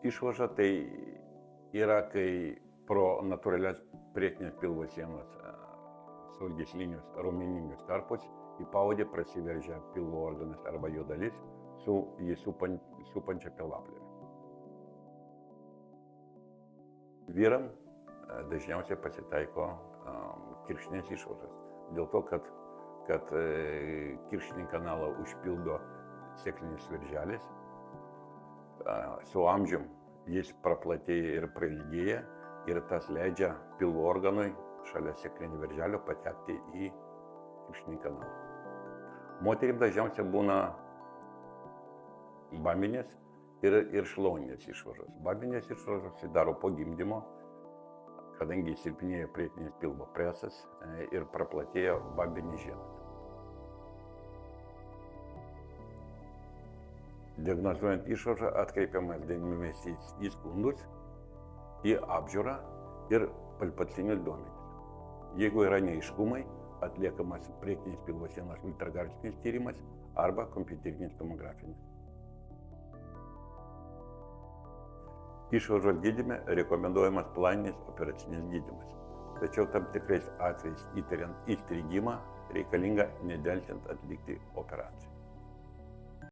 išvarža tai yra, kai pro natūralias priekinės pilvo sienos saugyslinius raumeninius tarpus į paaudį prasiveržia pilvo organas arba jo dalis su jį supančia pilvaplėve. Vyram dažniausiai pasitaiko kirkšninės išvaržos. Dėl to, kad kirkšninį kanalą užpildo sėklinis virželis, su amžium jis praplatėja ir prailgėja ir tas leidžia pilvo organui šalia sėklinio virželio patekti į kirkšninį kanalą. Moterim dažniausiai būna bambinės ir šlauninės išvaržos. Bambinės išvaržos susidaro po gimdymo, kadangi silpnėja priekinis pilvo presas ir praplatėja bambinis žiedas. Diagnozuojant išvaržą atkreipiamas dėmesys į skundus, į apžiūrą ir palpacinius duomenis. Jeigu yra neaiškumai, atliekamas priekinės pilvo sienos ultragarsinis tyrimas arba kompiuterinis tomografinis. Išvaržos gydyme rekomenduojamas planinis operacinis gydymas, tačiau tam tikrais atvejais įtariant įstrigimą reikalinga nedelsiant atlikti operaciją.